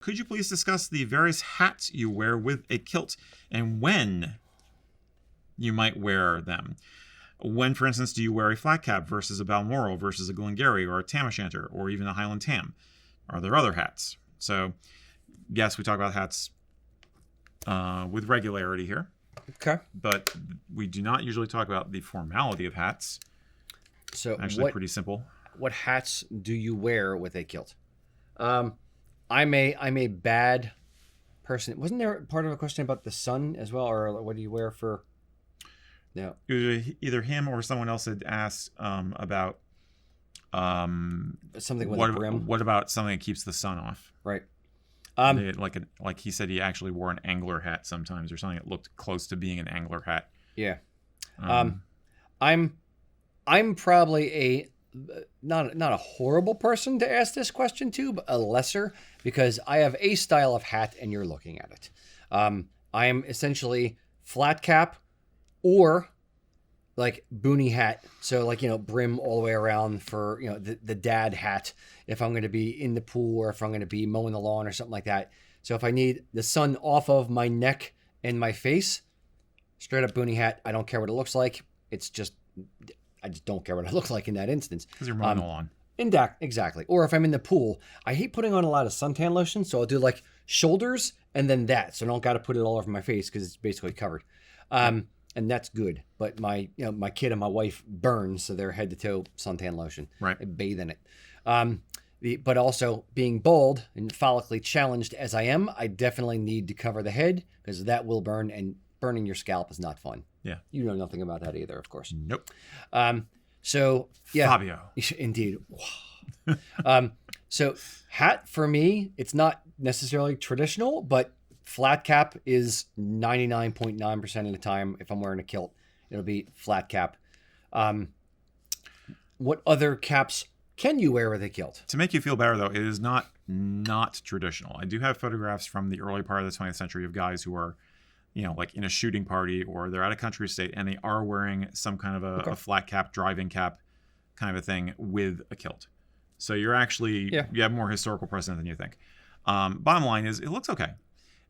Could you please discuss the various hats you wear with a kilt and when you might wear them? When, for instance, do you wear a flat cap versus a Balmoral versus a Glengarry or a Tam O'Shanter or even a Highland Tam? Are there other hats? So, yes, we talk about hats with regularity here. Okay. But we do not usually talk about the formality of hats. So actually, pretty simple. What hats do you wear with a kilt? I'm a bad person. Wasn't there part of a question about the sun as well, or what do you wear for? No. Either him or someone else had asked about something with a brim. What about something that keeps the sun off? Right. Like he said, he actually wore an angler hat sometimes, or something that looked close to being an angler hat. Yeah. I'm probably a not a horrible person to ask this question to, but a lesser, because I have a style of hat and you're looking at it. I am essentially flat cap or like boonie hat. So like, brim all the way around for, the dad hat if I'm going to be in the pool or if I'm going to be mowing the lawn or something like that. So if I need the sun off of my neck and my face, straight up boonie hat. I don't care what it looks like. I just don't care what it looks like in that instance. Because you're mowing the lawn. Exactly. Or if I'm in the pool, I hate putting on a lot of suntan lotion. So I'll do like shoulders and then that. So I don't got to put it all over my face because it's basically covered. And that's good. But my kid and my wife burn, so they're head to toe suntan lotion. Right. I bathe in it. But also being bald and follically challenged as I am, I definitely need to cover the head because that will burn, and burning your scalp is not fun. Yeah. You know nothing about that either, of course. Nope. So yeah. Fabio. Indeed. So hat for me, it's not necessarily traditional, but flat cap is 99.9% of the time. If I'm wearing a kilt, it'll be flat cap. What other caps can you wear with a kilt? To make you feel better, though, it is not traditional. I do have photographs from the early part of the 20th century of guys who are, like in a shooting party or they're at a country estate and they are wearing some kind of a flat cap, driving cap kind of a thing with a kilt. So you're actually, you have more historical precedent than you think. Bottom line is, it looks okay.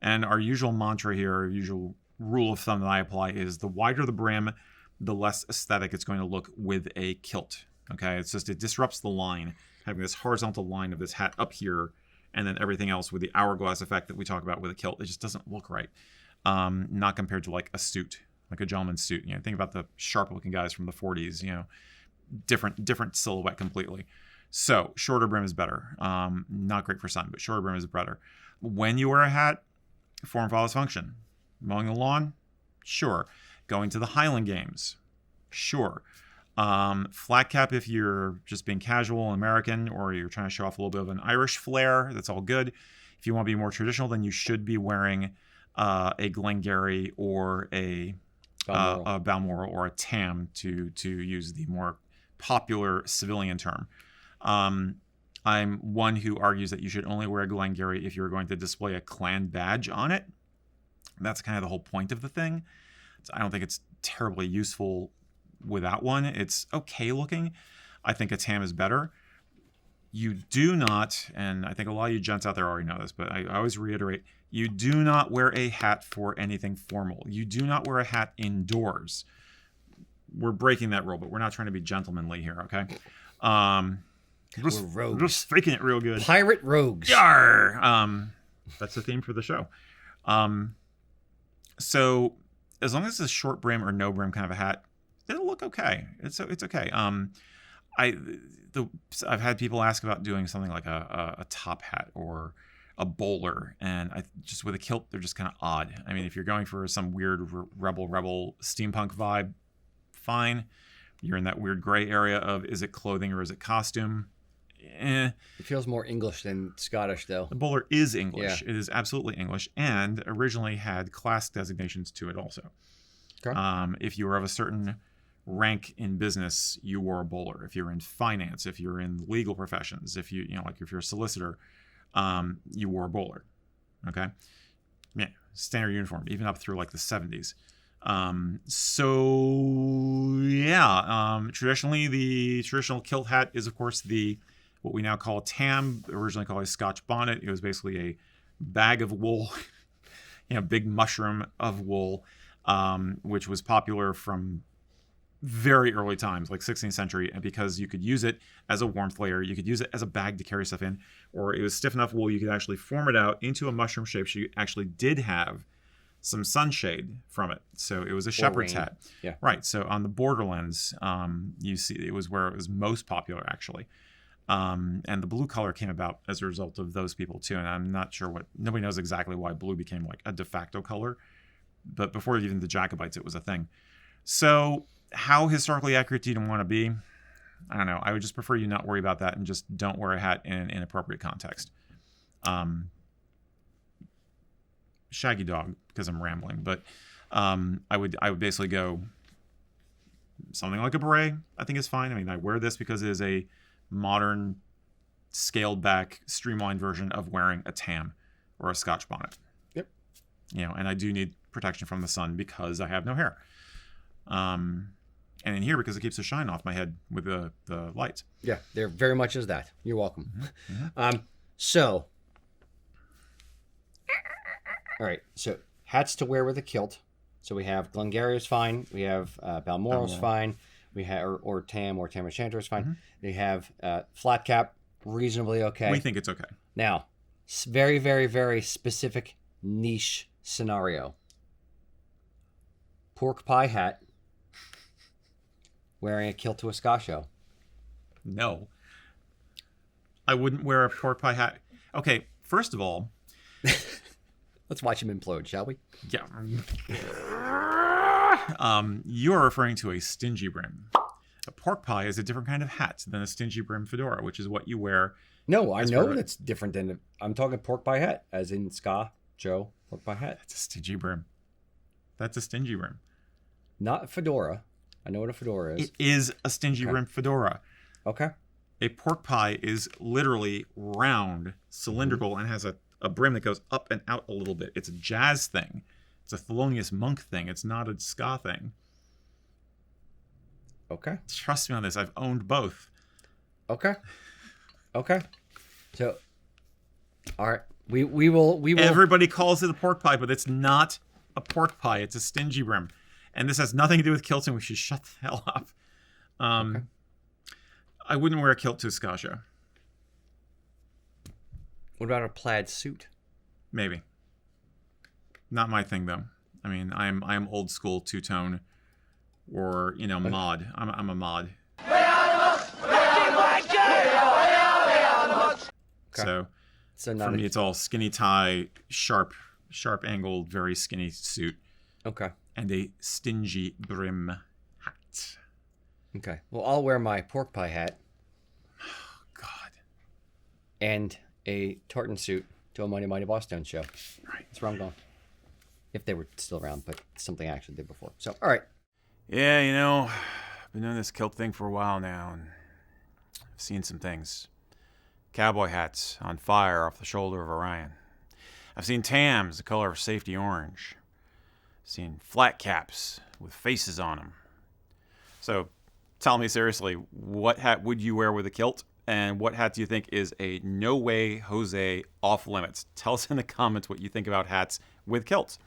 And our usual mantra here, our usual rule of thumb that I apply is the wider the brim, the less aesthetic it's going to look with a kilt. Okay, it disrupts the line, having this horizontal line of this hat up here, and then everything else with the hourglass effect that we talk about with a kilt. It just doesn't look right. Not compared to like a suit, like a gentleman's suit. Think about the sharp-looking guys from the 40s. Different silhouette completely. So shorter brim is better. Not great for sun, but shorter brim is better. When you wear a hat, form follows function. Mowing the lawn, sure. Going to the Highland Games, sure. Flat cap if you're just being casual and American, or you're trying to show off a little bit of an Irish flair, that's all good. If you want to be more traditional, then you should be wearing a Glengarry or a Balmoral or a Tam to use the more popular civilian term. I'm one who argues that you should only wear a Glengarry if you're going to display a clan badge on it. That's kind of the whole point of the thing. I don't think it's terribly useful without one. It's okay looking. I think a Tam is better. You do not, and I think a lot of you gents out there already know this, but I always reiterate, you do not wear a hat for anything formal. You do not wear a hat indoors. We're breaking that rule, but we're not trying to be gentlemanly here, okay? We're rogues. We're just faking it real good. Pirate rogues. Yarr! That's the theme for the show. So as long as it's a short brim or no brim kind of a hat, it'll look okay. It's okay. I've had people ask about doing something like a top hat or a bowler, and just with a kilt, they're just kind of odd. I mean, if you're going for some weird rebel steampunk vibe, fine. You're in that weird gray area of is it clothing or is it costume? It feels more English than Scottish, though. The bowler is English. Yeah. It is absolutely English, and originally had class designations to it also. Okay. If you were of a certain rank in business, you wore a bowler. If you're in finance, if you're in legal professions, if if you're a solicitor, you wore a bowler. Okay. Yeah. Standard uniform, even up through like the 70s. Traditionally the traditional kilt hat is of course what we now call a tam, originally called a Scotch bonnet. It was basically bag of wool, big mushroom of wool, which was popular from very early times, like 16th century, and because you could use it as a warmth layer, you could use it as a bag to carry stuff in, or it was stiff enough wool you could actually form it out into a mushroom shape, so you actually did have some sunshade from it. So it was a shepherd's hat. Yeah. Right. So on the borderlands, you see it was where it was most popular, actually. And the blue color came about as a result of those people too. And I'm not sure nobody knows exactly why blue became like a de facto color, but before even the Jacobites, it was a thing. So how historically accurate do you want to be? I don't know. I would just prefer you not worry about that and just don't wear a hat in an inappropriate context. Shaggy dog, because I'm rambling, but I would basically go something like a beret. I think is fine. I mean, I wear this because it is a modern, scaled back, streamlined version of wearing a tam or a Scotch bonnet. Yep. And I do need protection from the sun because I have no hair. And in here because it keeps the shine off my head with the lights. Yeah, there very much is that. You're welcome. Mm-hmm. So, all right. So hats to wear with a kilt. So we have Glengarry's fine. We have Balmoral's fine. We have or Tam or Tam O'Shanter is fine. Mm-hmm. They have flat cap, reasonably okay. We think it's okay. Now, very, very, very specific niche scenario. Pork pie hat. Wearing a kilt to a ska show. No. I wouldn't wear a pork pie hat. Okay, first of all... Let's watch him implode, shall we? Yeah. You're referring to a stingy brim. A pork pie is a different kind of hat than a stingy brim fedora, which is what you wear. No, I know that's different than... I'm talking pork pie hat, as in ska, Joe, pork pie hat. That's a stingy brim. That's a stingy brim. Not fedora. I know what a fedora is. It is a stingy brim fedora. Okay. A pork pie is literally round, cylindrical, and has a brim that goes up and out a little bit. It's a jazz thing. It's a Thelonious Monk thing. It's not a ska thing. Okay. Trust me on this. I've owned both. Okay. So, all right. We will. Everybody calls it a pork pie, but it's not a pork pie. It's a stingy brim. And this has nothing to do with kilting. We should shut the hell up. Okay. I wouldn't wear a kilt to a ska show. What about a plaid suit? Maybe. Not my thing, though. I mean, I am old school two-tone or, mod. I'm a mod. Okay. So for me, it's all skinny tie, sharp angled, very skinny suit. Okay. And a stingy brim hat. Okay. Well, I'll wear my pork pie hat. Oh, God. And a tartan suit to a Mighty Mighty Bosstones show. Right. That's where I'm going. If they were still around, but something I actually did before. So, all right. Yeah, I've been doing this kilt thing for a while now, and I've seen some things. Cowboy hats on fire off the shoulder of Orion. I've seen tams the color of safety orange. Seen flat caps with faces on them. So, tell me seriously, what hat would you wear with a kilt? And what hat do you think is a no way Jose off limits? Tell us in the comments what you think about hats with kilts.